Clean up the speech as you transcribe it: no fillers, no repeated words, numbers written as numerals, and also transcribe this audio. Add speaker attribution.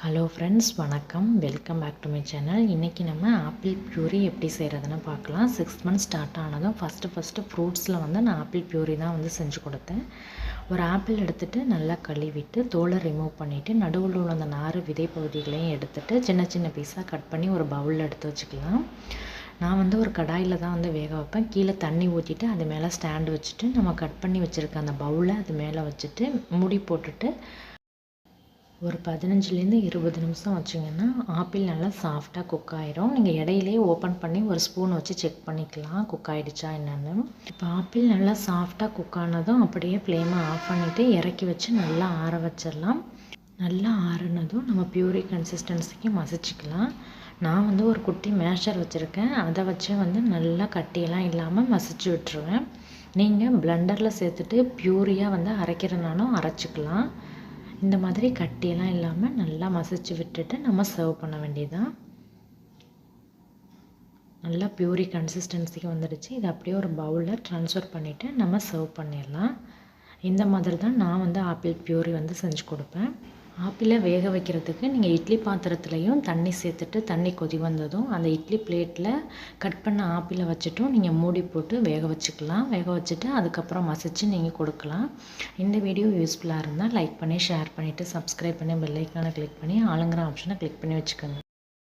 Speaker 1: Hello friends, வணக்கம். Welcome back to my channel. இன்றைக்கி நம்ம ஆப்பிள் ப்யூரி எப்படி செய்கிறதுன்னு பார்க்கலாம். 6 மந்த்ஸ் ஸ்டார்ட் ஆனதும் ஃபஸ்ட்டு ஃப்ரூட்ஸில் வந்து நான் ஆப்பிள் ப்யூரி தான் வந்து செஞ்சு கொடுத்தேன். ஒரு ஆப்பிள் எடுத்துகிட்டு நல்லா கழுவிட்டு தோலை ரிமூவ் பண்ணிவிட்டு நடுவில் உள்ள அந்த நார் விதை பகுதிகளையும் எடுத்துகிட்டு சின்ன சின்ன பீஸாக கட் பண்ணி ஒரு பவுலில் எடுத்து வச்சுக்கலாம். நான் வந்து ஒரு கடாயில் தான் வந்து வேக வைப்பேன். கீழே தண்ணி ஊற்றிட்டு அது மேலே ஸ்டாண்டு வச்சுட்டு நம்ம கட் பண்ணி வச்சுருக்க அந்த பவுலை அது மேலே வச்சுட்டு மூடி போட்டுட்டு ஒரு 15லேருந்து 20 நிமிஷம் வச்சிங்கன்னா ஆப்பிள் நல்லா சாஃப்டாக குக் ஆயிரும். நீங்கள் இடையிலேயே ஓப்பன் பண்ணி ஒரு ஸ்பூன் வச்சு செக் பண்ணிக்கலாம் குக் ஆகிடுச்சா என்னென்னு. இப்போ ஆப்பிள் நல்லா சாஃப்டாக குக் ஆனதும் அப்படியே ஃப்ளேமை ஆஃப் பண்ணிவிட்டு இறக்கி வச்சு நல்லா ஆற வச்சிடலாம். நல்லா ஆறுனதும் நம்ம ப்யூரி கன்சிஸ்டன்சிக்கு மசிச்சுக்கலாம். நான் வந்து ஒரு குட்டி மேஷர் வச்சுருக்கேன். அதை வச்சு வந்து நல்லா கட்டியெல்லாம் இல்லாமல் மசிச்சு விட்டுருவேன். நீங்கள் பிளெண்டரில் சேர்த்துட்டு ப்யூரியாக வந்து அரைக்கிறனாலும் அரைச்சிக்கலாம். இந்த மாதிரி கட்டியெல்லாம் இல்லாமல் நல்லா மசிச்சு விட்டுட்டு நம்ம சர்வ் பண்ண வேண்டியதுதான். நல்லா ப்யூரி கன்சிஸ்டன்சிக்கு வந்துடுச்சு. இதை அப்படியே ஒரு பவுலில் ட்ரான்ஸ்ஃபர் பண்ணிவிட்டு நம்ம சர்வ் பண்ணிடலாம். இந்த மாதிரி தான் நான் வந்து ஆப்பிள் ப்யூரி வந்து செஞ்சு கொடுப்பேன். ஆப்பிளை வேக வைக்கிறதுக்கு நீங்கள் இட்லி பாத்திரத்துலையும் தண்ணி சேர்த்துட்டு தண்ணி கொதி வந்ததும் அந்த இட்லி பிளேட்டில் கட் பண்ண ஆப்பிளை வச்சுட்டும் நீங்கள் மூடி போட்டு வேக வச்சுக்கலாம். வேக வச்சுட்டு அதுக்கப்புறம் மசிச்சு நீங்கள் கொடுக்கலாம். இந்த வீடியோ யூஸ்ஃபுல்லாக இருந்தால் லைக் பண்ணி ஷேர் பண்ணிவிட்டு சப்ஸ்கிரைப் பண்ணி பெல் ஐக்கானை கிளிக் பண்ணி ஆளுங்கிற ஆப்ஷனை கிளிக் பண்ணி வச்சுக்கோங்க.